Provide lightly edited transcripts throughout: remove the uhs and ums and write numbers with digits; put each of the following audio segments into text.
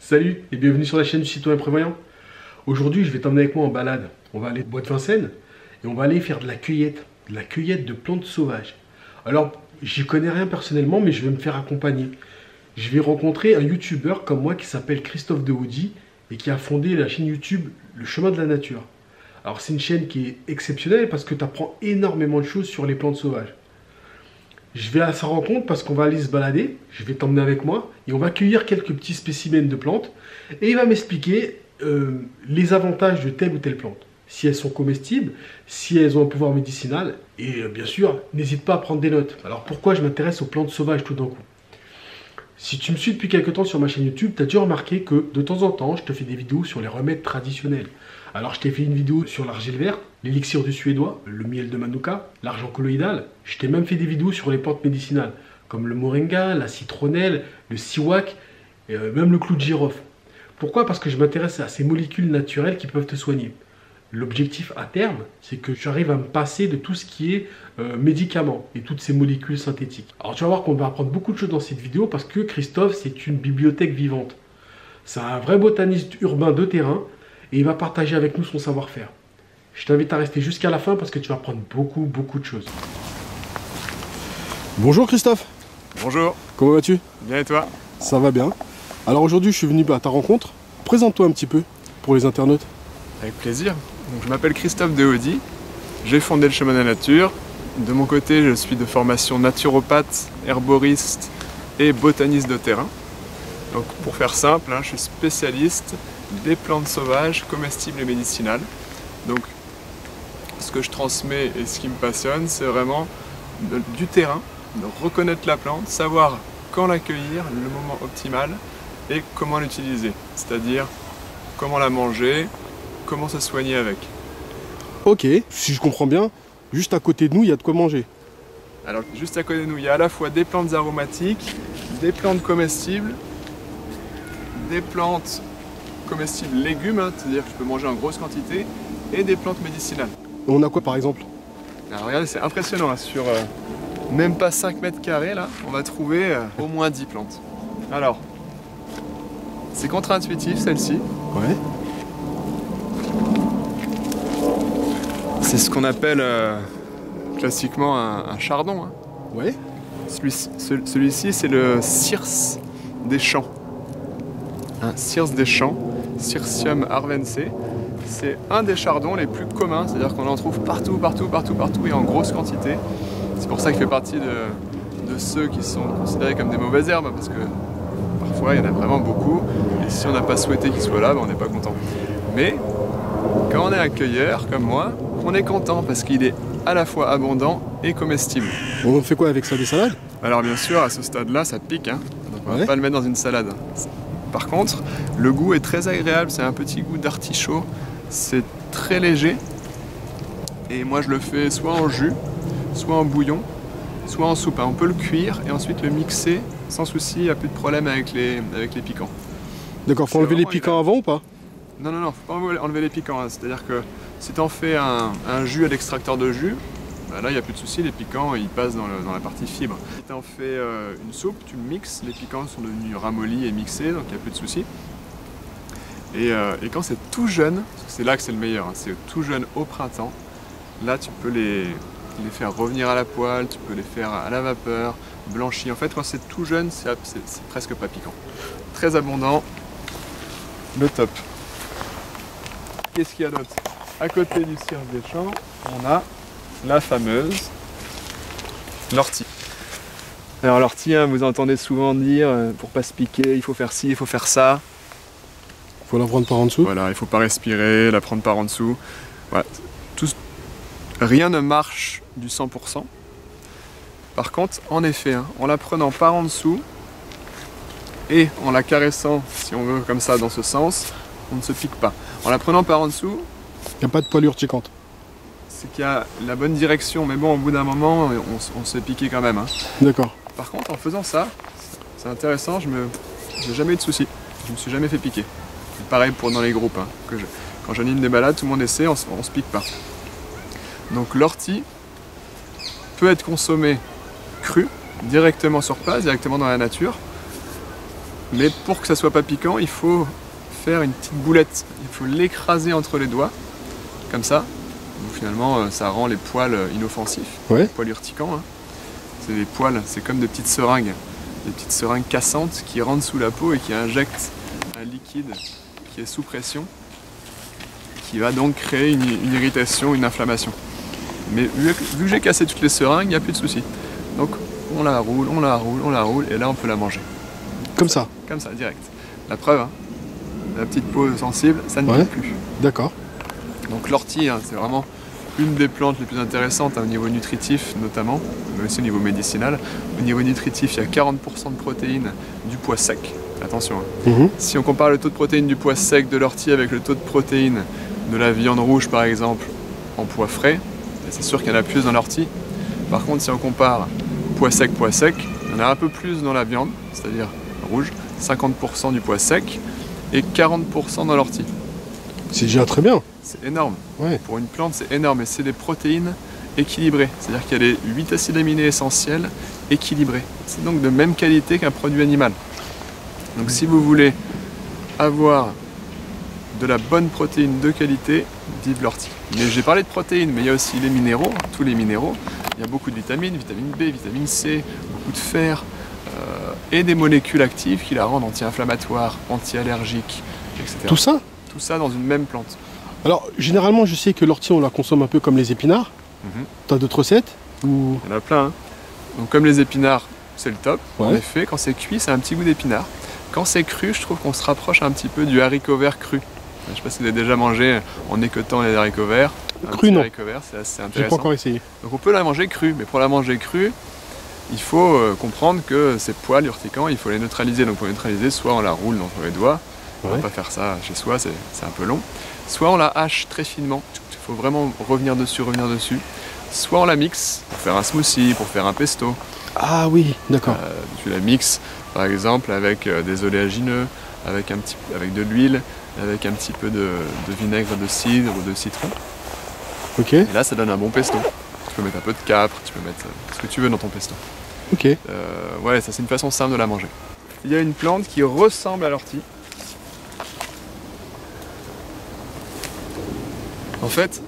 Salut et bienvenue sur la chaîne du citoyen prévoyant. Aujourd'hui, je vais t'emmener avec moi en balade. On va aller au bois de Vincennes et on va aller faire de la cueillette de plantes sauvages. Alors, j'y connais rien personnellement, mais je vais me faire accompagner. Je vais rencontrer un youtubeur comme moi qui s'appelle Christophe Dehoudi et qui a fondé la chaîne YouTube Le Chemin de la Nature. Alors, c'est une chaîne qui est exceptionnelle parce que tu apprends énormément de choses sur les plantes sauvages. Je vais à sa rencontre parce qu'on va aller se balader, je vais t'emmener avec moi et on va cueillir quelques petits spécimens de plantes et il va m'expliquer les avantages de telle ou telle plante, si elles sont comestibles, si elles ont un pouvoir médicinal et bien sûr, n'hésite pas à prendre des notes. Alors pourquoi je m'intéresse aux plantes sauvages tout d'un coup? Si tu me suis depuis quelques temps sur ma chaîne YouTube, tu as dû remarquer que de temps en temps, je te fais des vidéos sur les remèdes traditionnels. Alors je t'ai fait une vidéo sur l'argile verte, l'élixir du suédois, le miel de Manuka, l'argent colloïdal. Je t'ai même fait des vidéos sur les plantes médicinales, comme le moringa, la citronnelle, le siwak, et même le clou de girofle. Pourquoi? Parce que je m'intéresse à ces molécules naturelles qui peuvent te soigner. L'objectif à terme, c'est que j'arrive à me passer de tout ce qui est médicaments et toutes ces molécules synthétiques. Alors tu vas voir qu'on va apprendre beaucoup de choses dans cette vidéo parce que Christophe, c'est une bibliothèque vivante. C'est un vrai botaniste urbain de terrain et il va partager avec nous son savoir-faire. Je t'invite à rester jusqu'à la fin parce que tu vas apprendre beaucoup de choses. Bonjour Christophe. Bonjour. Comment vas-tu? Bien et toi? Ça va bien. Alors aujourd'hui je suis venu à ta rencontre. Présente-toi un petit peu pour les internautes. Avec plaisir. Donc, je m'appelle Christophe Dehoudi. J'ai fondé le Chemin de la Nature. De mon côté, je suis de formation naturopathe, herboriste et botaniste de terrain. Donc pour faire simple, je suis spécialiste des plantes sauvages, comestibles et médicinales. Donc ce que je transmets et ce qui me passionne, c'est vraiment du terrain, de reconnaître la plante, savoir quand l'accueillir, le moment optimal et comment l'utiliser. C'est-à-dire comment la manger, comment se soigner avec. Ok, si je comprends bien, juste à côté de nous, il y a de quoi manger. Alors juste à côté de nous, il y a à la fois des plantes aromatiques, des plantes comestibles, des plantes comestibles légumes, c'est-à-dire que je peux manger en grosse quantité, et des plantes médicinales. On a quoi par exemple? Alors regardez, c'est impressionnant, sur même pas 5 mètres carrés, là, on va trouver au moins 10 plantes. Alors, c'est contre-intuitif celle-ci. Ouais. C'est ce qu'on appelle classiquement un chardon. Ouais. Celui-ci, c'est le cirse des champs. Un cirse des champs, Cirsium arvense. C'est un des chardons les plus communs, c'est-à-dire qu'on en trouve partout et en grosse quantité. C'est pour ça qu'il fait partie de ceux qui sont considérés comme des mauvaises herbes, parce que parfois il y en a vraiment beaucoup, et si on n'a pas souhaité qu'il soit là, on n'est pas content. Mais quand on est un cueilleur comme moi, on est content parce qu'il est à la fois abondant et comestible. On fait quoi avec ça, des salades? Alors bien sûr, à ce stade-là, ça pique, donc on va pas le mettre dans une salade. Par contre, le goût est très agréable, c'est un petit goût d'artichaut, c'est très léger. Et moi je le fais soit en jus, soit en bouillon, soit en soupe. On peut le cuire et ensuite le mixer sans souci, il n'y a plus de problème avec les piquants. D'accord, faut enlever les piquants avant ou pas? Non, faut pas enlever les piquants. C'est-à-dire que si tu en fais un jus à l'extracteur de jus, là il n'y a plus de souci, les piquants ils passent dans la partie fibre. Si tu en fais une soupe, tu mixes, les piquants sont devenus ramollis et mixés, donc il n'y a plus de souci. Et quand c'est tout jeune, c'est là que c'est le meilleur, c'est tout jeune au printemps, là tu peux les faire revenir à la poêle, tu peux les faire à la vapeur, blanchis. En fait quand c'est tout jeune, c'est presque pas piquant. Très abondant, le top. Qu'est-ce qu'il y a d'autre? À côté du cirse des champs, on a la fameuse l'ortie. Alors l'ortie, vous entendez souvent dire, pour pas se piquer, il faut faire ci, il faut faire ça. Faut la prendre par en dessous. Voilà, il faut pas respirer, la prendre par en dessous. Voilà. Rien ne marche du 100%. Par contre, en effet, en la prenant par en dessous et en la caressant, si on veut comme ça, dans ce sens, on ne se pique pas. En la prenant par en dessous, il n'y a pas de poilure tiquante. C'est qu'il y a la bonne direction, mais bon, au bout d'un moment, on se piquait quand même. D'accord. Par contre, en faisant ça, c'est intéressant, je n'ai jamais eu de soucis. Je me suis jamais fait piquer. C'est pareil pour dans les groupes. Quand j'anime des balades, tout le monde essaie, on se pique pas. Donc l'ortie peut être consommée crue, directement sur place, directement dans la nature. Mais pour que ça soit pas piquant, il faut faire une petite boulette. Il faut l'écraser entre les doigts, comme ça. Donc finalement, ça rend les poils inoffensifs, les poils urticants. Hein. C'est des poils, c'est comme des petites seringues cassantes qui rentrent sous la peau et qui injectent un liquide qui est sous pression, qui va donc créer une irritation, une inflammation. Mais vu que j'ai cassé toutes les seringues, il n'y a plus de souci. Donc on la roule, on la roule, on la roule, et là on peut la manger. Comme ça? Comme ça, direct. La preuve, hein, la petite peau sensible, ça ne pique plus. D'accord. Donc l'ortie, hein, c'est vraiment une des plantes les plus intéressantes, hein, au niveau nutritif notamment, mais aussi au niveau médicinal. Au niveau nutritif, il y a 40% de protéines du pois sec. Attention, hein. Si on compare le taux de protéines du pois sec de l'ortie avec le taux de protéines de la viande rouge par exemple en pois frais, c'est sûr qu'il y en a plus dans l'ortie. Par contre, si on compare pois sec, il y en a un peu plus dans la viande, c'est-à-dire rouge, 50% du pois sec et 40% dans l'ortie. C'est déjà très bien. C'est énorme. Pour une plante, c'est énorme. Et c'est des protéines équilibrées. C'est-à-dire qu'il y a les 8 acides aminés essentiels équilibrés. C'est donc de même qualité qu'un produit animal. Donc si vous voulez avoir de la bonne protéine de qualité, vive l'ortie. Mais j'ai parlé de protéines, mais il y a aussi les minéraux, tous les minéraux. Il y a beaucoup de vitamines, vitamine B, vitamine C, beaucoup de fer, et des molécules actives qui la rendent anti-inflammatoire, anti-allergique, etc. Tout ça? Tout ça dans une même plante. Alors, généralement, je sais que l'ortie, on la consomme un peu comme les épinards. T'as d'autres recettes ou... Il y en a plein. Hein. Donc, comme les épinards, c'est le top. En effet, quand c'est cuit, c'est un petit goût d'épinard. Quand c'est cru, je trouve qu'on se rapproche un petit peu du haricot vert cru. Je ne sais pas si vous avez déjà mangé en équeutant les haricots verts. Cru, non. Haricot vert, c'est assez intéressant. J'ai pas encore essayé. Donc, on peut la manger crue, mais pour la manger crue, il faut comprendre que ces poils urticants, il faut les neutraliser. Donc, pour les neutraliser, soit on la roule entre les doigts. On ne va pas faire ça chez soi, c'est un peu long. Soit on la hache très finement, il faut vraiment revenir dessus. Soit on la mixe pour faire un smoothie, pour faire un pesto. Ah oui, d'accord. Tu la mixes par exemple avec des oléagineux, avec de l'huile, avec un petit peu de vinaigre de cidre ou de citron. Ok. Et là ça donne un bon pesto. Tu peux mettre un peu de capre, tu peux mettre ce que tu veux dans ton pesto. Ok. Ouais, ça c'est une façon simple de la manger. Il y a une plante qui ressemble à l'ortie. En fait,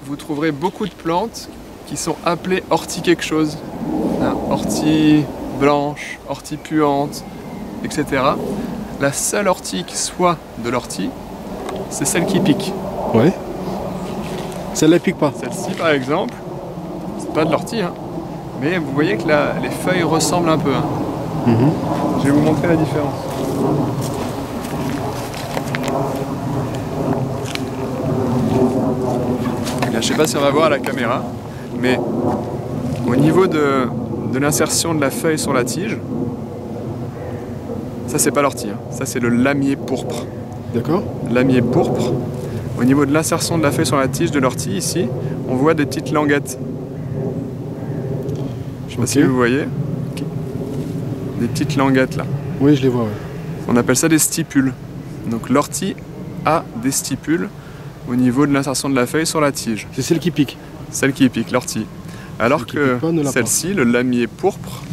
vous trouverez beaucoup de plantes qui sont appelées ortie quelque chose. Hein, ortie blanche, ortie puante, etc. La seule ortie qui soit de l'ortie, c'est celle qui pique. Ouais. Celle-là pique pas. Celle-ci par exemple, c'est pas de l'ortie, hein, mais vous voyez que les feuilles ressemblent un peu. Hein. Je vais vous montrer la différence. Là, je sais pas si on va voir à la caméra, mais au niveau de l'insertion de la feuille sur la tige, ça c'est pas l'ortie, hein. Ça c'est le lamier pourpre. D'accord. Lamier pourpre. Au niveau de l'insertion de la feuille sur la tige de l'ortie, ici, on voit des petites languettes. Je sais pas si vous voyez. Des petites languettes là. Oui, je les vois, On appelle ça des stipules. Donc l'ortie a des stipules au niveau de l'insertion de la feuille sur la tige. C'est celle qui pique. Celle qui pique, l'ortie. Alors que celle-ci, le lamier pourpre,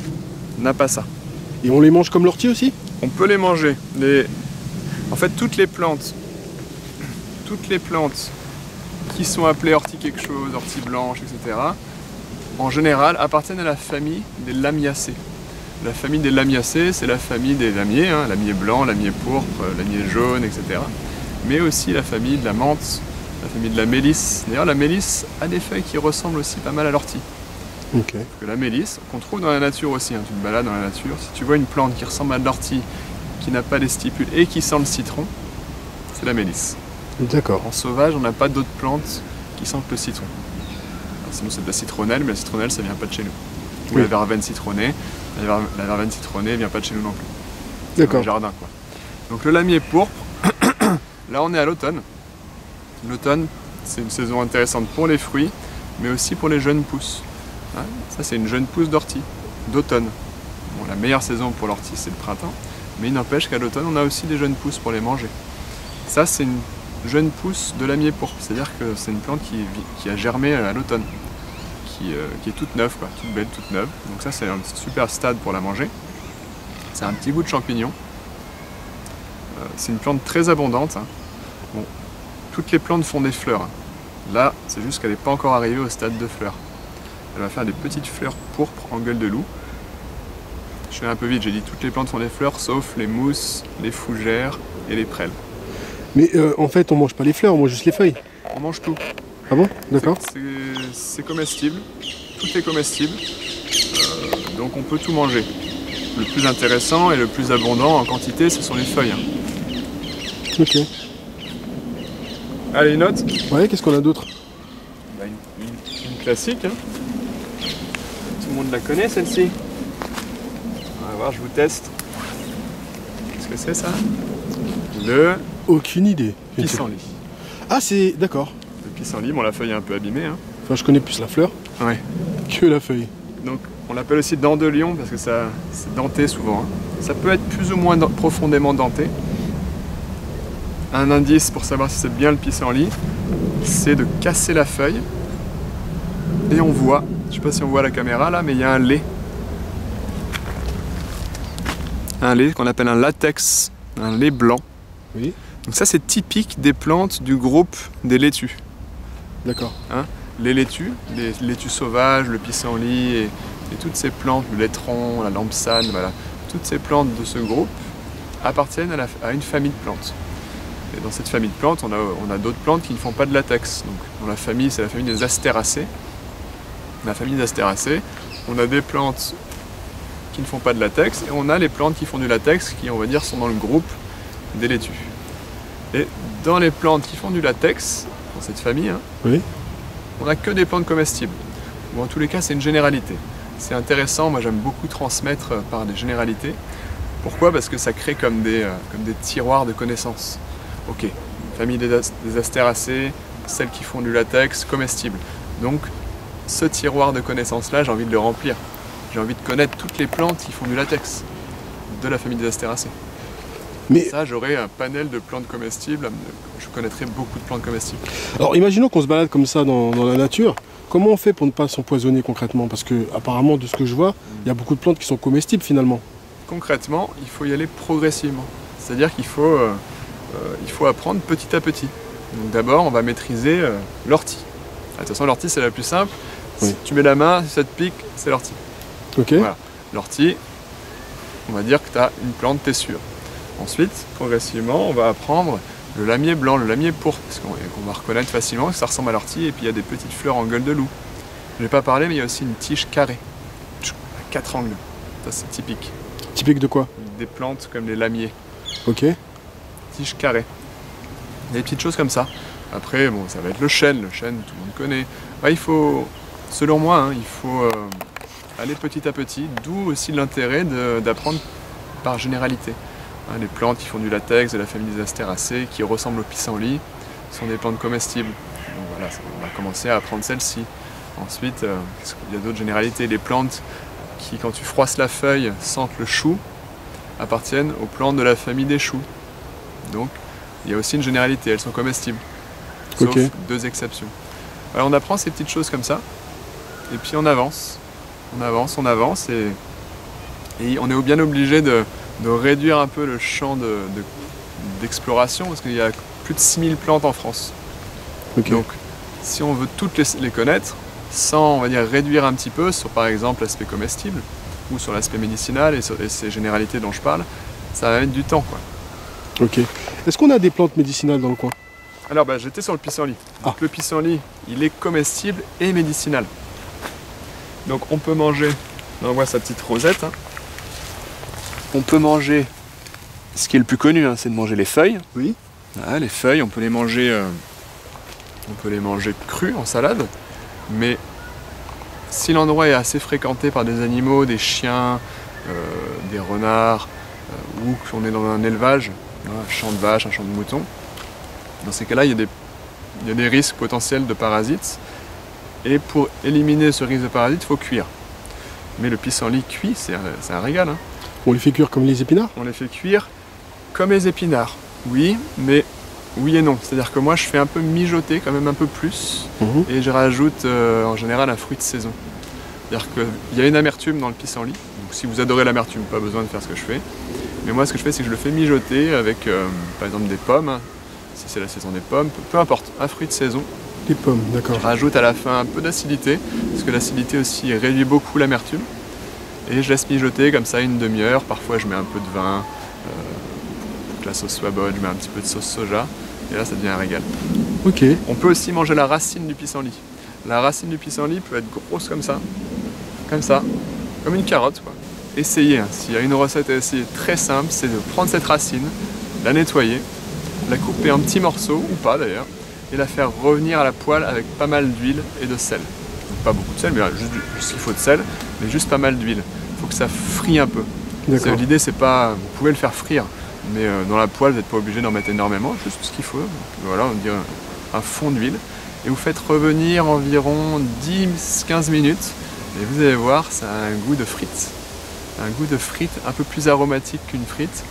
n'a pas ça. Et on les mange comme l'ortie aussi? On peut les manger. En fait, toutes les plantes qui sont appelées ortie quelque chose, ortie blanche, etc., en général, appartiennent à la famille des lamiacées. La famille des lamiacées, c'est la famille des lamiers, hein, lamier blanc, lamier pourpre, lamier jaune, etc. Mais aussi la famille de la menthe, la famille de la mélisse. D'ailleurs, la mélisse a des feuilles qui ressemblent aussi pas mal à l'ortie. Ok. Parce que la mélisse, qu'on trouve dans la nature aussi, hein, tu te balades dans la nature, si tu vois une plante qui ressemble à de l'ortie, qui n'a pas les stipules et qui sent le citron, c'est la mélisse. D'accord. En sauvage, on n'a pas d'autres plantes qui sentent le citron. Alors, sinon c'est de la citronnelle, mais la citronnelle ça vient pas de chez nous. Ou la verveine citronnée, la verveine citronnée vient pas de chez nous non plus. D'accord. Dans le jardin quoi. Donc le lamier pourpre, là on est à l'automne. L'automne, c'est une saison intéressante pour les fruits, mais aussi pour les jeunes pousses. Hein, ça c'est une jeune pousse d'ortie, d'automne. Bon, la meilleure saison pour l'ortie c'est le printemps, mais il n'empêche qu'à l'automne on a aussi des jeunes pousses pour les manger. Ça c'est une jeune pousse de lamier pourpre, c'est-à-dire que c'est une plante qui a germé à l'automne, qui est toute neuve, quoi, toute belle, toute neuve. Donc ça c'est un super stade pour la manger. C'est un petit bout de champignon, C'est une plante très abondante. Hein. Bon, toutes les plantes font des fleurs. Hein. Là, c'est juste qu'elle n'est pas encore arrivée au stade de fleurs. Elle va faire des petites fleurs pourpres en gueule de loup. Je suis un peu vite, j'ai dit toutes les plantes font des fleurs, sauf les mousses, les fougères et les prêles. Mais en fait, on mange pas les fleurs, on mange juste les feuilles. On mange tout. Ah bon? D'accord. C'est comestible, tout est comestible, donc on peut tout manger. Le plus intéressant et le plus abondant en quantité, ce sont les feuilles. Hein. Ok. Allez, une autre? Ouais, qu'est-ce qu'on a d'autre? Bah, une classique. Hein. Tout le monde la connaît, celle-ci. On va voir, je vous teste. Qu'est-ce que c'est, ça? Le Aucune idée. pissenlit. Ah, c'est... D'accord. Le pissenlit, bon, la feuille est un peu abîmée. Hein. Enfin, je connais plus la fleur Ouais. que la feuille. Donc, on l'appelle aussi dent de lion parce que c'est denté souvent. Hein. Ça peut être plus ou moins profondément denté. Un indice pour savoir si c'est bien le pissenlit, c'est de casser la feuille et on voit, je sais pas si on voit à la caméra là, mais il y a un lait. Un lait qu'on appelle un latex, un lait blanc. Oui. Donc ça c'est typique des plantes du groupe des laitues. D'accord. Hein, les laitues sauvages, le pissenlit et toutes ces plantes, le laitron, la lampsane, voilà, toutes ces plantes de ce groupe appartiennent à une famille de plantes. Et dans cette famille de plantes, on a d'autres plantes qui ne font pas de latex. Donc, dans la famille, c'est la famille des astéracées. La famille des astéracées, on a des plantes qui ne font pas de latex et on a les plantes qui font du latex qui, on va dire, sont dans le groupe des laitues. Et dans les plantes qui font du latex, dans cette famille, hein, oui. On n'a que des plantes comestibles. Ou en tous les cas, c'est une généralité. C'est intéressant, moi j'aime beaucoup transmettre par des généralités. Pourquoi? Parce que ça crée comme des tiroirs de connaissances. Ok, famille des astéracées, celles qui font du latex, comestibles. Donc, ce tiroir de connaissances-là, j'ai envie de le remplir. J'ai envie de connaître toutes les plantes qui font du latex de la famille des astéracées. Mais ça, j'aurai un panel de plantes comestibles. Je connaîtrai beaucoup de plantes comestibles. Alors, imaginons qu'on se balade comme ça dans la nature. Comment on fait pour ne pas s'empoisonner concrètement? Parce que, apparemment, de ce que je vois, il y a beaucoup de plantes qui sont comestibles finalement. Concrètement, il faut y aller progressivement. C'est-à-dire qu'il faut apprendre petit à petit. Donc d'abord, on va maîtriser l'ortie. De toute façon, l'ortie, c'est la plus simple. Oui. Si tu mets la main, si ça te pique, c'est l'ortie. Ok. Voilà. L'ortie, on va dire que tu as une plante, t'es sûr. Ensuite, progressivement, on va apprendre le lamier blanc, le lamier pourpre, parce qu'on va reconnaître facilement que ça ressemble à l'ortie, et puis il y a des petites fleurs en gueule de loup. Je n'ai pas parlé, mais il y a aussi une tige carrée, à 4 angles. Ça, c'est typique. Typique de quoi? Des plantes comme les lamiers. Ok. Tige carrée. Des petites choses comme ça. Après, bon, ça va être le chêne, tout le monde connaît. Ouais, il faut, selon moi, hein, il faut aller petit à petit, d'où aussi l'intérêt d'apprendre par généralité. Hein, les plantes qui font du latex, de la famille des astéracées, qui ressemblent au pissenlit, sont des plantes comestibles. Donc voilà, on va commencer à apprendre celle-ci. Ensuite, il y a d'autres généralités. Les plantes qui, quand tu froisses la feuille, sentent le chou, appartiennent aux plantes de la famille des choux. Donc, il y a aussi une généralité, elles sont comestibles. Sauf deux exceptions. Alors, on apprend ces petites choses comme ça, et puis on avance. On avance, et on est bien obligé de réduire un peu le champ d'exploration, parce qu'il y a plus de 6000 plantes en France. Okay. Donc, si on veut toutes les connaître, sans, on va dire, réduire un petit peu sur, par exemple, l'aspect comestible, ou sur l'aspect médicinal, et ces généralités dont je parle, ça va mettre du temps, quoi. Ok. Est-ce qu'on a des plantes médicinales dans le coin? Alors, j'étais sur le pissenlit. Ah. Le pissenlit, il est comestible et médicinal. Donc, on peut manger, on voit sa petite rosette, hein. On peut manger, ce qui est le plus connu, hein, c'est de manger les feuilles. Oui. Ah, les feuilles, on peut les manger crues en salade, mais si l'endroit est assez fréquenté par des animaux, des chiens, des renards, ou qu'on est dans un élevage, un champ de vaches, un champ de moutons, dans ces cas-là, il y a des risques potentiels de parasites, et pour éliminer ce risque de parasites, il faut cuire. Mais le pissenlit cuit, c'est un régal, hein. On les fait cuire comme les épinards? On les fait cuire comme les épinards, oui, mais oui et non. C'est-à-dire que moi, je fais un peu mijoter, quand même un peu plus, et je rajoute en général un fruit de saison. C'est-à-dire qu'il y a une amertume dans le pissenlit, donc si vous adorez l'amertume, pas besoin de faire ce que je fais. Mais moi ce que je fais, c'est que je le fais mijoter avec par exemple des pommes, hein, si c'est la saison des pommes, peu importe, un fruit de saison. Les pommes, d'accord. Je rajoute à la fin un peu d'acidité, parce que l'acidité aussi réduit beaucoup l'amertume. Et je laisse mijoter comme ça une demi-heure. Parfois je mets un peu de vin, pour que la sauce soit bonne, je mets un petit peu de sauce soja. Et là ça devient un régal. Ok. On peut aussi manger la racine du pissenlit. La racine du pissenlit peut être grosse comme ça, comme une carotte, quoi. Essayez, hein. S'il y a une recette à essayer très simple, c'est de prendre cette racine, la nettoyer, la couper en petits morceaux, ou pas d'ailleurs, et la faire revenir à la poêle avec pas mal d'huile et de sel. Donc, pas beaucoup de sel, mais juste ce qu'il faut de sel, mais juste pas mal d'huile. Il faut que ça frie un peu. L'idée, c'est pas... Vous pouvez le faire frire, mais dans la poêle, vous n'êtes pas obligé d'en mettre énormément, juste ce qu'il faut. Donc, voilà, on dirait un fond d'huile. Et vous faites revenir environ 10-15 minutes, et vous allez voir, ça a un goût de frites. Un goût de frites un peu plus aromatique qu'une frite,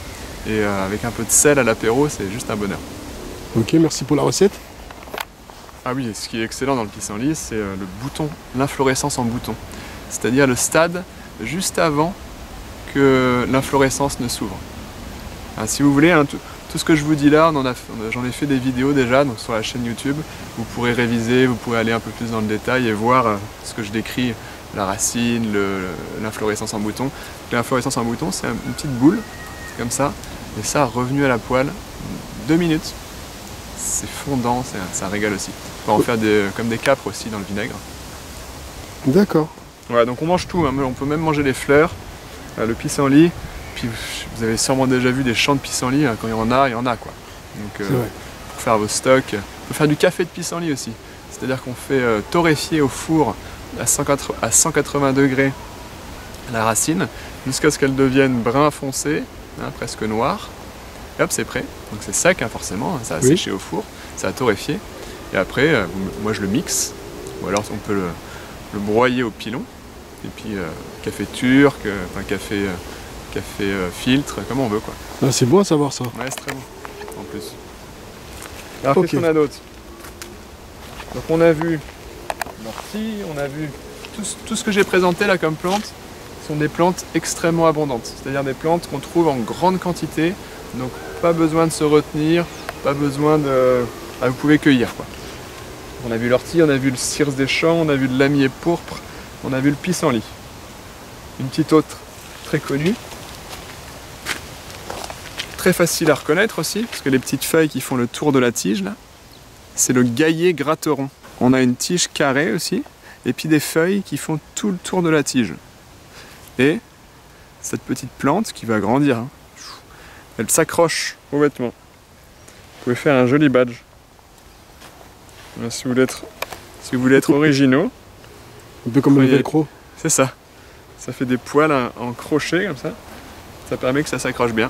et avec un peu de sel à l'apéro, c'est juste un bonheur. Ok, merci pour la recette. Ah oui, ce qui est excellent dans le pissenlit, c'est le bouton, l'inflorescence en bouton. C'est-à-dire le stade juste avant que l'inflorescence ne s'ouvre. Hein, si vous voulez, hein, tout ce que je vous dis là, j'en ai fait des vidéos déjà donc sur la chaîne YouTube. Vous pourrez réviser, vous pourrez aller un peu plus dans le détail et voir ce que je décris, la racine, l'inflorescence en bouton. L'inflorescence en bouton, c'est une petite boule, comme ça, et ça revenu à la poêle, 2 minutes. C'est fondant, ça régale aussi. On peut en faire comme des capres aussi dans le vinaigre. D'accord. Voilà, donc on mange tout, hein. On peut même manger les fleurs, le pissenlit. Puis vous avez sûrement déjà vu des champs de pissenlit, hein. Quand il y en a quoi. Donc pour faire vos stocks, on peut faire du café de pissenlit aussi. C'est-à-dire qu'on fait torréfier au four à 180 degrés la racine, jusqu'à ce qu'elle devienne brun foncé, hein, presque noir. Et hop, c'est prêt. Donc c'est sec, hein, forcément, ça a séché au four, ça a torréfié. Et après, moi je le mixe, ou alors on peut le broyer au pilon. Et puis café turc, enfin café filtre, comme on veut, quoi. Ah, c'est bon à savoir ça. Ouais, c'est très bon, en plus. Alors qu'est-ce qu'on a d'autre? Donc on a vu l'ortie, on a vu tout ce que j'ai présenté là comme plantes sont des plantes extrêmement abondantes, c'est-à-dire des plantes qu'on trouve en grande quantité, donc pas besoin de se retenir, pas besoin de... Ah, vous pouvez cueillir, quoi. On a vu l'ortie, on a vu le cirse des champs, on a vu le lamier pourpre, on a vu le pissenlit. Une petite autre très connue, très facile à reconnaître aussi, parce que les petites feuilles qui font le tour de la tige là, c'est le gaillet gratteron. On a une tige carrée aussi, et puis des feuilles qui font tout le tour de la tige. Et cette petite plante qui va grandir, hein, elle s'accroche aux vêtements. Vous pouvez faire un joli badge. Si vous voulez être originaux. Un peu comme le velcro. C'est ça. Ça fait des poils en crochet comme ça. Ça permet que ça s'accroche bien.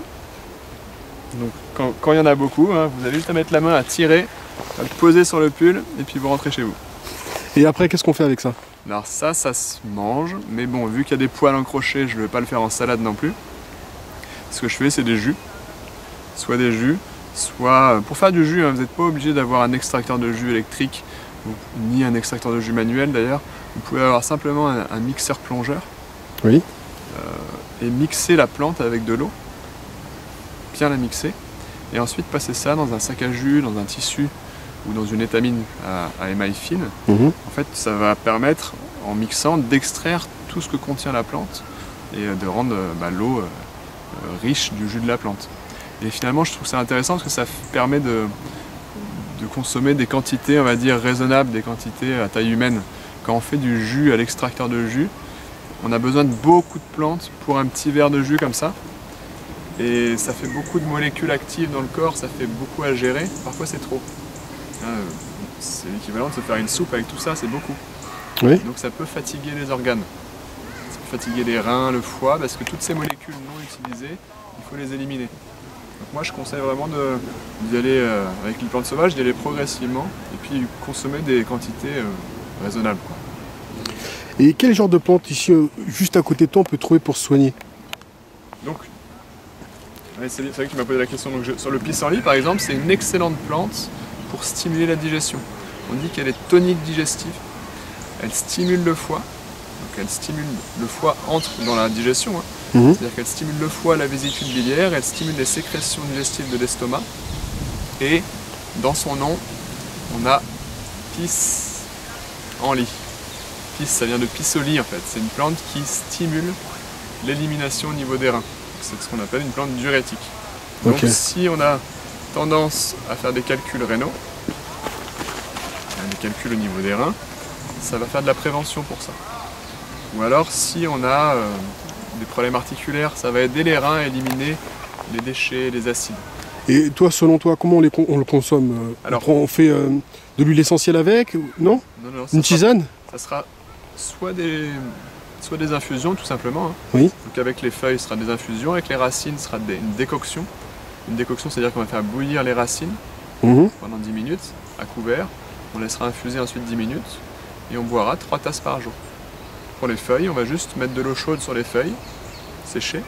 Donc quand il y en a beaucoup, hein, vous avez juste à mettre la main à tirer, à le poser sur le pull et puis vous rentrez chez vous. Et après, qu'est-ce qu'on fait avec ça? Alors ça se mange, mais bon, vu qu'il y a des poils en crochet, je ne vais pas le faire en salade non plus. Ce que je fais, c'est des jus. Soit des jus, soit... Pour faire du jus, hein, vous n'êtes pas obligé d'avoir un extracteur de jus électrique, ni un extracteur de jus manuel d'ailleurs. Vous pouvez avoir simplement un mixeur plongeur. Oui. Et mixer la plante avec de l'eau. Bien la mixer. Et ensuite passer ça dans un sac à jus, dans un tissu ou dans une étamine à émail fine. En fait, ça va permettre, en mixant, d'extraire tout ce que contient la plante et de rendre l'eau riche du jus de la plante. Et finalement, je trouve ça intéressant parce que ça permet de consommer des quantités, on va dire, raisonnables, des quantités à taille humaine. Quand on fait du jus à l'extracteur de jus, on a besoin de beaucoup de plantes pour un petit verre de jus comme ça. Et ça fait beaucoup de molécules actives dans le corps, ça fait beaucoup à gérer. Parfois c'est trop. C'est l'équivalent de se faire une soupe avec tout ça, c'est beaucoup. Oui. Donc ça peut fatiguer les organes. Ça peut fatiguer les reins, le foie, parce que toutes ces molécules non utilisées, il faut les éliminer. Donc moi je conseille vraiment d'y aller avec les plantes sauvages, d'y aller progressivement, et puis consommer des quantités raisonnables, quoi. Et quel genre de plantes ici, juste à côté de toi, on peut trouver pour se soigner? Donc, c'est vrai que tu m'as posé la question. Donc, sur le pissenlit, par exemple, c'est une excellente plante pour stimuler la digestion. On dit qu'elle est tonique digestive. Elle stimule le foie. Donc, elle stimule le foie, entre dans la digestion, hein. C'est-à-dire qu'elle stimule le foie, la vésicule biliaire, elle stimule les sécrétions digestives de l'estomac. Et dans son nom, on a pissenlit. Pis, ça vient de pissenlit en fait. C'est une plante qui stimule l'élimination au niveau des reins. C'est ce qu'on appelle une plante diurétique. Donc si on a tendance à faire des calculs rénaux, des calculs au niveau des reins, ça va faire de la prévention pour ça. Ou alors si on a des problèmes articulaires, ça va aider les reins à éliminer les déchets, les acides. Et toi, selon toi, comment on le consomme? Alors, on fait de l'huile essentielle avec? Non, non, une tisane? Ça sera soit des infusions tout simplement. Hein. Oui. Donc avec les feuilles, ce sera des infusions. Avec les racines, ce sera une décoction. Une décoction, c'est-à-dire qu'on va faire bouillir les racines pendant 10 minutes à couvert. On laissera infuser ensuite 10 minutes et on boira 3 tasses par jour. Pour les feuilles, on va juste mettre de l'eau chaude sur les feuilles, sécher.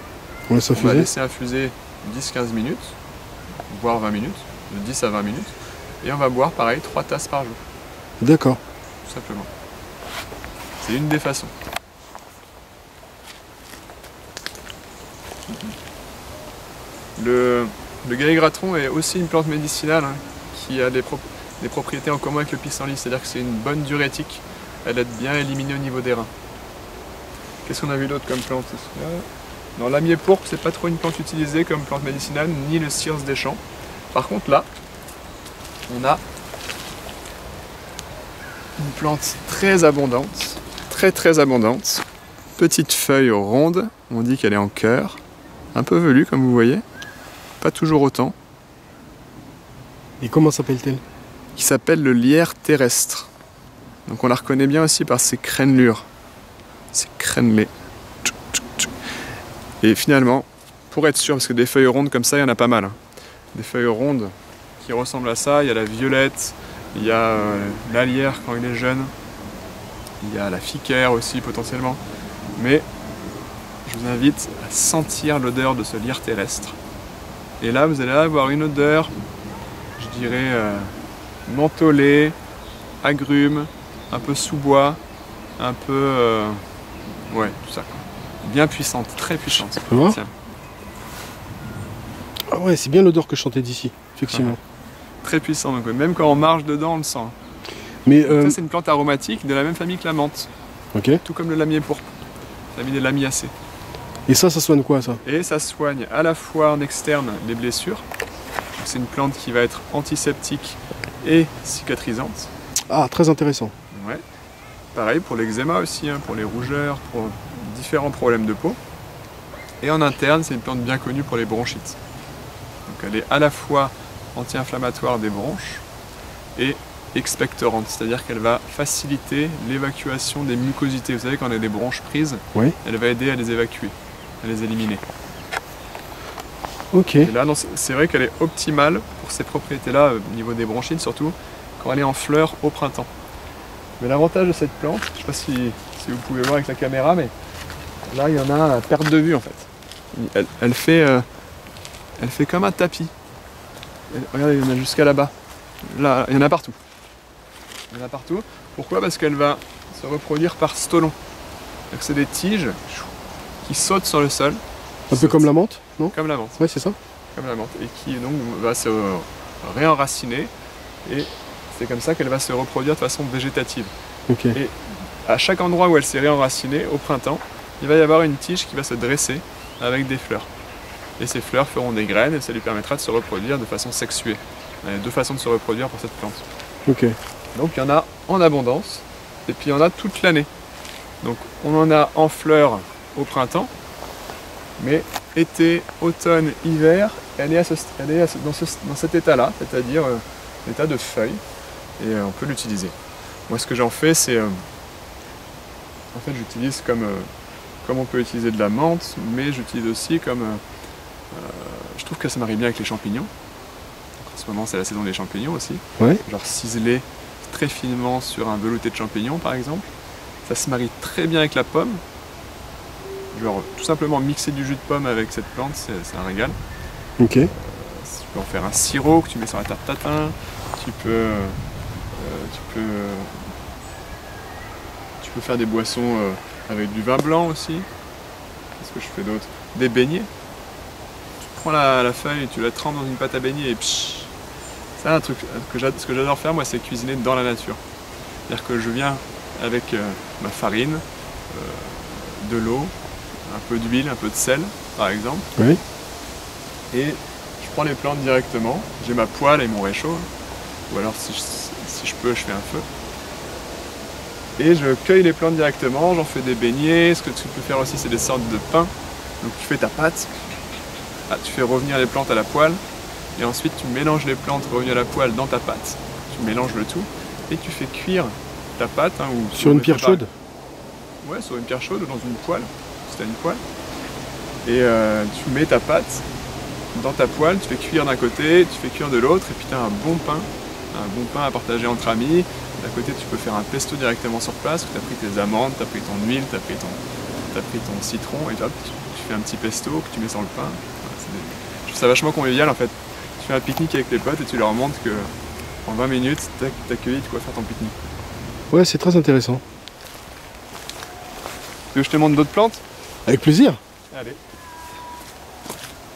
On va laisser infuser 10-15 minutes, voire 20 minutes, de 10 à 20 minutes. Et on va boire pareil 3 tasses par jour. D'accord. Tout simplement. C'est une des façons. Le galégratron est aussi une plante médicinale hein, qui a des propriétés en commun avec le pissenlit, c'est-à-dire que c'est une bonne diurétique. Elle aide bien à éliminer au niveau des reins. Qu'est-ce qu'on a vu d'autre comme plante? Non, l'amier pourpre, c'est pas trop une plante utilisée comme plante médicinale, ni le cirse des champs. Par contre là, on a une plante très abondante, très abondante. Petite feuille ronde, on dit qu'elle est en cœur, un peu velue comme vous voyez, pas toujours autant. Et comment s'appelle-t-elle? Qui s'appelle le lierre terrestre. Donc on la reconnaît bien aussi par ses crénelures, ses crénelés. Et finalement, pour être sûr, parce que des feuilles rondes comme ça, il y en a pas mal. Hein. Des feuilles rondes qui ressemblent à ça, il y a la violette, il y a la lierre quand il est jeune, il y a la ficaire aussi potentiellement. Mais je vous invite à sentir l'odeur de ce lierre terrestre. Et là, vous allez avoir une odeur, je dirais, mentholée, agrumes, un peu sous-bois, un peu... ouais, tout ça. Bien puissante, très puissante. Tiens. Ah ouais, c'est bien l'odeur que je sentais d'ici, effectivement. Très puissant, donc même quand on marche dedans, on le sent. Mais ça, c'est une plante aromatique de la même famille que la menthe. Ok. Tout comme le lamier pourpre, famille des lamiacées. Et ça soigne quoi, ça? Et ça soigne à la fois en externe les blessures. C'est une plante qui va être antiseptique et cicatrisante. Ah, très intéressant. Ouais. Pareil pour l'eczéma aussi, hein, pour les rougeurs, pour différents problèmes de peau. Et en interne, c'est une plante bien connue pour les bronchites. Donc elle est à la fois anti-inflammatoire des bronches et expectorante, c'est-à-dire qu'elle va faciliter l'évacuation des mucosités. Vous savez, quand on a des bronches prises, oui. Elle va aider à les évacuer, à les éliminer. Ok. Et là, c'est vrai qu'elle est optimale pour ces propriétés-là, au niveau des bronchites surtout, quand elle est en fleurs au printemps. Mais l'avantage de cette plante, je ne sais pas si vous pouvez voir avec la caméra, mais là, il y en a à perte de vue en fait. Elle fait comme un tapis. Regardez, il y en a jusqu'à là-bas. Là, il y en a partout. Il y en a partout. Pourquoi? Parce qu'elle va se reproduire par stolon. C'est des tiges qui sautent sur le sol. Un peu comme la menthe, non? Comme la menthe. Ouais, c'est ça. Comme la menthe. Et qui donc va se réenraciner. Et c'est comme ça qu'elle va se reproduire de façon végétative. Ok. Et à chaque endroit où elle s'est réenracinée, au printemps, il va y avoir une tige qui va se dresser avec des fleurs. Et ces fleurs feront des graines et ça lui permettra de se reproduire de façon sexuée. Il y a 2 façons de se reproduire pour cette plante. Ok. Donc il y en a en abondance et puis il y en a toute l'année. Donc on en a en fleurs au printemps, mais été, automne, hiver, elle est dans cet état-là, c'est-à-dire l'état de feuilles, et on peut l'utiliser. Moi ce que j'en fais, c'est... en fait j'utilise comme on peut utiliser de la menthe, mais j'utilise aussi comme... je trouve que ça marie bien avec les champignons. En ce moment c'est la saison des champignons aussi. Ouais. Genre ciselé très finement sur un velouté de champignons par exemple. Ça se marie très bien avec la pomme. Genre tout simplement mixer du jus de pomme avec cette plante, c'est un régal. Ok. Tu peux en faire un sirop que tu mets sur la tarte tatin. Tu peux faire des boissons avec du vin blanc aussi. Qu'est-ce que je fais d'autre? Des beignets. Tu prends la feuille, tu la trempes dans une pâte à beignets et psh. C'est un truc que j'adore faire, moi, c'est cuisiner dans la nature. C'est-à-dire que je viens avec ma farine, de l'eau, un peu d'huile, un peu de sel, par exemple. Oui. Et je prends les plantes directement. J'ai ma poêle et mon réchaud. Ou alors, si je peux, je fais un feu. Et je cueille les plantes directement, j'en fais des beignets. Ce que tu peux faire aussi, c'est des sortes de pain. Donc tu fais ta pâte, tu fais revenir les plantes à la poêle, et ensuite tu mélanges les plantes revenues à la poêle dans ta pâte. Tu mélanges le tout, et tu fais cuire ta pâte. Hein, ou sur une pierre chaude? Ouais, sur une pierre chaude ou dans une poêle, si tu as une poêle. Et tu mets ta pâte dans ta poêle, tu fais cuire d'un côté, tu fais cuire de l'autre, et puis tu as un bon pain à partager entre amis. D'à côté, tu peux faire un pesto directement sur place, tu as pris tes amandes, tu as pris ton huile, tu as pris ton citron, et hop, tu fais un petit pesto que tu mets sur le pain. Je trouve ça vachement convivial en fait. Tu fais un pique-nique avec tes potes et tu leur montres que en 20 minutes, t'as cueilli de quoi faire ton pique-nique. Ouais, c'est très intéressant. Tu veux que je te montre d'autres plantes? Avec plaisir. Allez.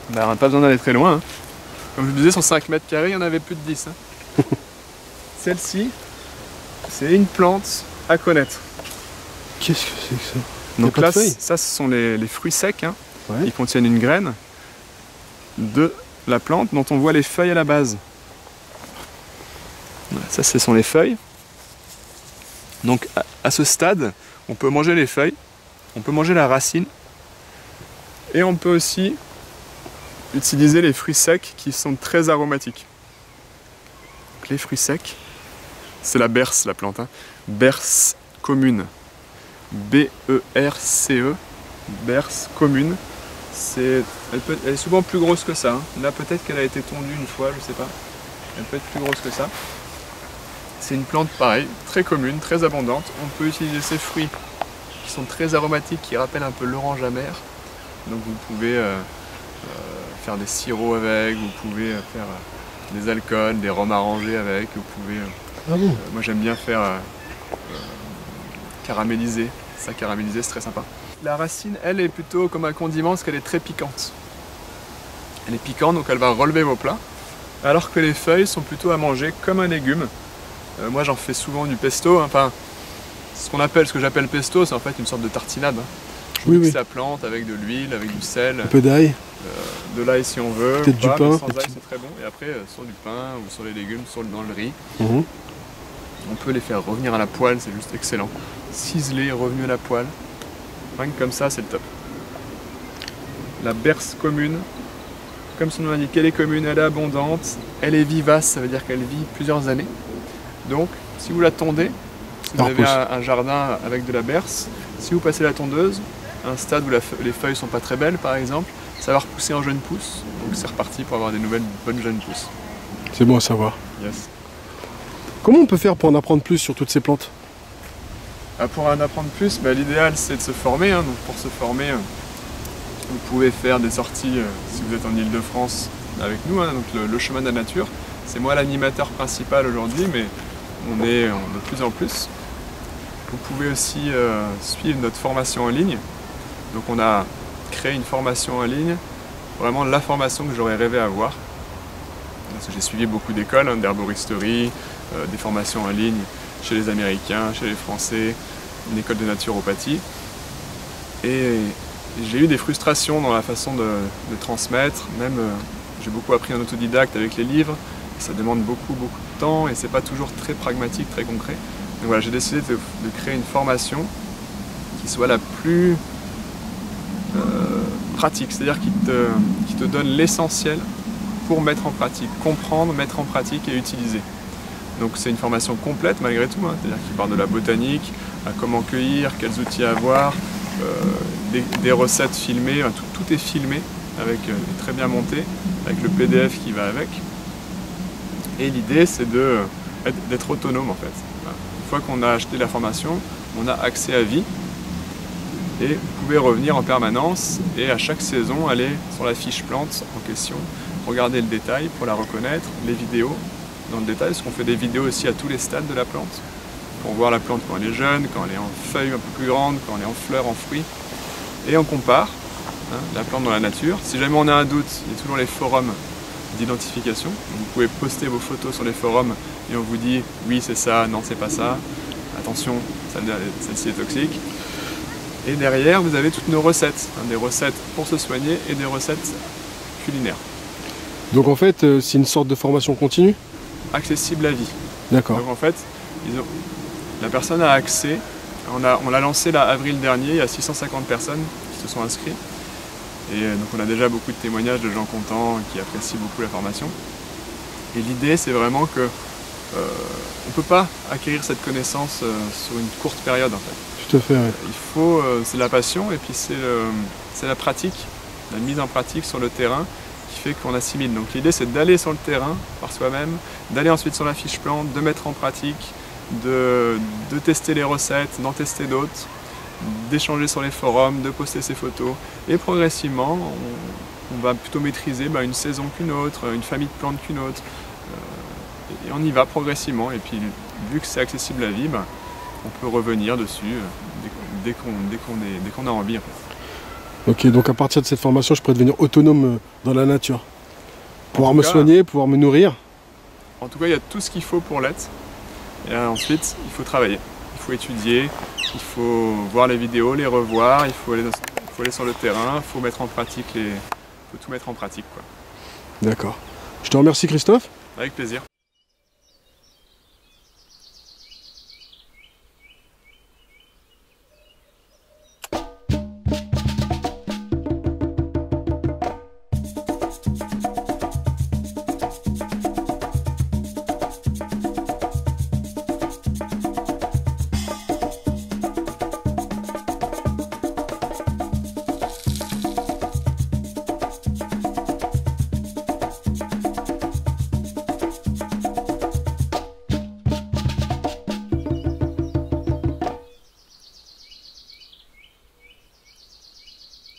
Bah, on n'a pas besoin d'aller très loin. Hein. Comme je vous disais, sur 5 mètres carrés, il y en avait plus de 10. Hein. Celle-ci, c'est une plante à connaître. Qu'est-ce que c'est que ça? Donc là, ça, ce sont les fruits secs. Hein. Ouais. Ils contiennent une graine de la plante dont on voit les feuilles à la base. Voilà, ça, ce sont les feuilles. Donc à ce stade, on peut manger les feuilles, on peut manger la racine, et on peut aussi utiliser les fruits secs qui sont très aromatiques. Donc les fruits secs, c'est la berce, la plante. Hein. Berce commune. B-E-R-C-E. Berce commune. Elle est souvent plus grosse que ça. Hein. Là, peut-être qu'elle a été tondue une fois, je sais pas. Elle peut être plus grosse que ça. C'est une plante pareille, très commune, très abondante. On peut utiliser ces fruits qui sont très aromatiques, qui rappellent un peu l'orange amer. Donc vous pouvez faire des sirops avec, vous pouvez faire des alcools, des rhums arrangés avec, vous pouvez... Ah bon? Moi j'aime bien faire caraméliser. Ça, caraméliser, c'est très sympa. La racine, elle, est plutôt comme un condiment parce qu'elle est très piquante. Elle est piquante, donc elle va relever vos plats. Alors que les feuilles sont plutôt à manger comme un légume. Moi j'en fais souvent du pesto. Hein. Enfin, ce que j'appelle pesto, c'est en fait une sorte de tartinade. Hein. Je mixe la plante avec de l'huile, avec du sel. Un peu d'ail. De l'ail si on veut. Peut-être du pain. Sans ail, c'est très bon. Et après, sur du pain ou sur les légumes, dans le riz. Mmh. On peut les faire revenir à la poêle, c'est juste excellent. Ciselés, revenus à la poêle. Rien que comme ça, c'est le top. La berce commune, comme son nom l'indique, elle est commune, elle est abondante, elle est vivace, ça veut dire qu'elle vit plusieurs années. Donc, si vous la tondez, si vous avez un jardin avec de la berce, si vous passez la tondeuse, à un stade où les feuilles sont pas très belles par exemple, ça va repousser en jeunes pousses. Donc c'est reparti pour avoir des nouvelles bonnes jeunes pousses. C'est bon à savoir. Yes. Comment on peut faire pour en apprendre plus sur toutes ces plantes? Pour en apprendre plus, l'idéal c'est de se former. Hein. Donc pour se former, vous pouvez faire des sorties si vous êtes en Ile-de-France avec nous. Hein. Donc le chemin de la nature, c'est moi l'animateur principal aujourd'hui, mais on est de plus en plus. Vous pouvez aussi suivre notre formation en ligne. Donc on a créé une formation en ligne, vraiment la formation que j'aurais rêvé avoir. Parce que j'ai suivi beaucoup d'écoles, hein, d'herboristerie, des formations en ligne chez les Américains, chez les Français, une école de naturopathie. Et j'ai eu des frustrations dans la façon de transmettre. Même j'ai beaucoup appris en autodidacte avec les livres. Ça demande beaucoup de temps et c'est pas toujours très pragmatique, très concret. Donc voilà, j'ai décidé de créer une formation qui soit la plus pratique, c'est-à-dire qui te donne l'essentiel pour mettre en pratique, comprendre, mettre en pratique et utiliser. Donc c'est une formation complète malgré tout, hein, c'est-à-dire qui part de la botanique, à comment cueillir, quels outils avoir, des recettes filmées, tout est filmé, très bien monté, avec le PDF qui va avec. Et l'idée c'est d'être autonome en fait. Voilà. Une fois qu'on a acheté la formation, on a accès à vie. Et vous pouvez revenir en permanence et à chaque saison aller sur la fiche plante en question, regarder le détail pour la reconnaître, les vidéos dans le détail, parce qu'on fait des vidéos aussi à tous les stades de la plante, pour voir la plante quand elle est jeune, quand elle est en feuilles un peu plus grande, quand elle est en fleurs, en fruits. Et on compare hein, la plante dans la nature. Si jamais on a un doute, il y a toujours les forums d'identification. Vous pouvez poster vos photos sur les forums et on vous dit oui c'est ça, non c'est pas ça, attention, celle-ci est toxique. Et derrière vous avez toutes nos recettes, hein, des recettes pour se soigner et des recettes culinaires. Donc en fait, c'est une sorte de formation continue? Accessible à vie. D'accord. Donc en fait, la personne a accès, on l'a lancé là avril dernier, il y a 650 personnes qui se sont inscrites. Et donc on a déjà beaucoup de témoignages de gens contents qui apprécient beaucoup la formation. Et l'idée c'est vraiment que on ne peut pas acquérir cette connaissance sur une courte période en fait. Tout à fait, ouais. Il faut, c'est la passion et puis c'est la pratique, la mise en pratique sur le terrain qui fait qu'on assimile. Donc l'idée c'est d'aller sur le terrain par soi-même, d'aller ensuite sur la fiche plante, de mettre en pratique, de tester les recettes, d'en tester d'autres, d'échanger sur les forums, de poster ses photos. Et progressivement, on va plutôt maîtriser une saison qu'une autre, une famille de plantes qu'une autre. Et on y va progressivement. Et puis, vu que c'est accessible à vie, on peut revenir dessus dès qu'on a envie. En fait. Ok, donc à partir de cette formation, je pourrais devenir autonome dans la nature. Pouvoir me soigner, pouvoir me nourrir. En tout cas, il y a tout ce qu'il faut pour l'être. Et ensuite, il faut travailler. Il faut étudier, il faut voir les vidéos, les revoir, il faut aller sur le terrain, il faut mettre en pratique faut tout mettre en pratique, quoi. D'accord. Je te remercie Christophe. Avec plaisir.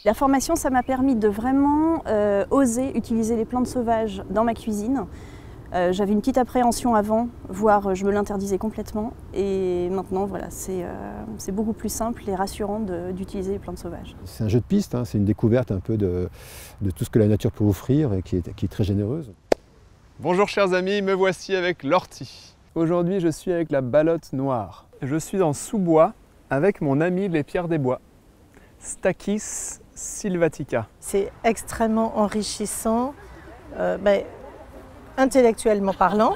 La formation, ça m'a permis de vraiment oser utiliser les plantes sauvages dans ma cuisine. J'avais une petite appréhension avant, voire je me l'interdisais complètement. Et maintenant, voilà, c'est beaucoup plus simple et rassurant d'utiliser les plantes sauvages. C'est un jeu de piste, hein, c'est une découverte un peu de tout ce que la nature peut offrir et qui est très généreuse. Bonjour chers amis, me voici avec l'ortie. Aujourd'hui, je suis avec la ballotte noire. Je suis en sous-bois avec mon ami les pierres des bois, Stachys sylvatica. C'est extrêmement enrichissant, intellectuellement parlant,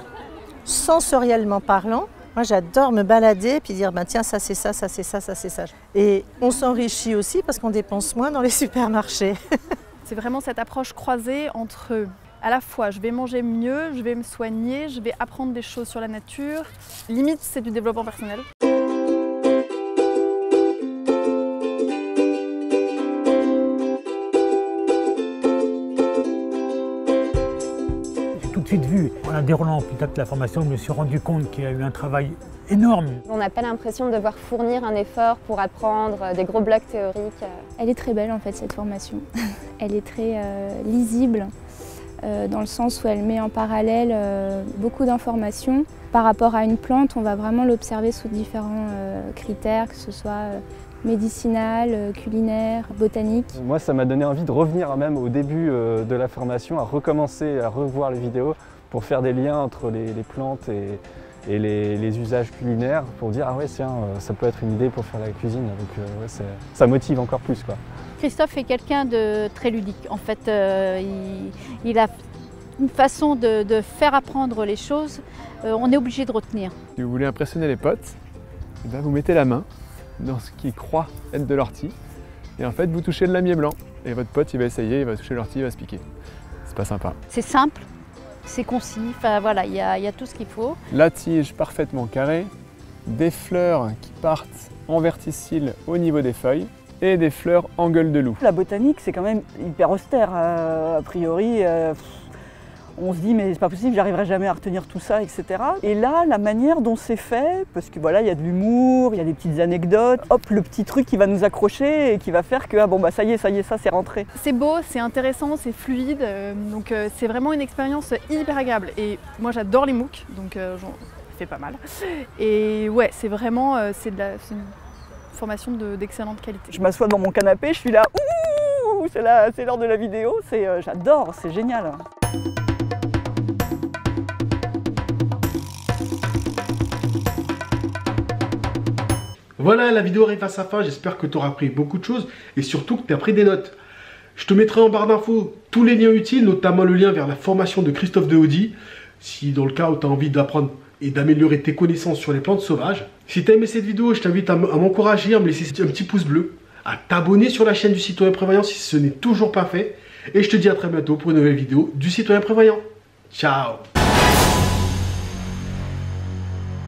sensoriellement parlant. Moi j'adore me balader et puis dire tiens ça c'est ça, ça c'est ça, ça c'est ça. Et on s'enrichit aussi parce qu'on dépense moins dans les supermarchés. C'est vraiment cette approche croisée entre à la fois je vais manger mieux, je vais me soigner, je vais apprendre des choses sur la nature. Limite c'est du développement personnel. Tout de suite vu, en déroulant plus tard la formation, je me suis rendu compte qu'il y a eu un travail énorme. On n'a pas l'impression de devoir fournir un effort pour apprendre des gros blocs théoriques. Elle est très belle en fait cette formation. Elle est très lisible dans le sens où elle met en parallèle beaucoup d'informations. Par rapport à une plante, on va vraiment l'observer sous différents critères, que ce soit médicinal, culinaire, botanique. Moi, ça m'a donné envie de revenir même au début de la formation, à recommencer à revoir les vidéos pour faire des liens entre les plantes et les usages culinaires, pour dire ah ouais tiens, ça peut être une idée pour faire la cuisine. Donc ouais, ça motive encore plus, quoi. Christophe est quelqu'un de très ludique. En fait, il a une façon de faire apprendre les choses, on est obligé de retenir. Si vous voulez impressionner les potes, vous mettez la main dans ce qui croit être de l'ortie et en fait vous touchez le lamier blanc et votre pote il va essayer, il va toucher l'ortie, il va se piquer. C'est pas sympa. C'est simple, c'est concis, enfin voilà, il y a tout ce qu'il faut. La tige parfaitement carrée, des fleurs qui partent en verticille au niveau des feuilles et des fleurs en gueule de loup. La botanique c'est quand même hyper austère, a priori. On se dit mais c'est pas possible, j'arriverai jamais à retenir tout ça, etc. Et là, la manière dont c'est fait, parce que voilà, il y a de l'humour, il y a des petites anecdotes, hop, le petit truc qui va nous accrocher et qui va faire que ah bon bah ça y est, ça c'est rentré. C'est beau, c'est intéressant, c'est fluide, donc c'est vraiment une expérience hyper agréable. Et moi j'adore les MOOC, donc j'en fais pas mal. Et ouais, c'est vraiment c'est une formation d'excellente qualité. Je m'assois dans mon canapé, je suis là, ouh, c'est l'heure de la vidéo, j'adore, c'est génial. Voilà, la vidéo arrive à sa fin, j'espère que tu auras appris beaucoup de choses et surtout que tu as pris des notes. Je te mettrai en barre d'infos tous les liens utiles, notamment le lien vers la formation de Christophe Deaudy, si dans le cas où tu as envie d'apprendre et d'améliorer tes connaissances sur les plantes sauvages. Si tu as aimé cette vidéo, je t'invite à m'encourager, à me laisser un petit pouce bleu, à t'abonner sur la chaîne du Citoyen Prévoyant si ce n'est toujours pas fait. Et je te dis à très bientôt pour une nouvelle vidéo du Citoyen Prévoyant. Ciao!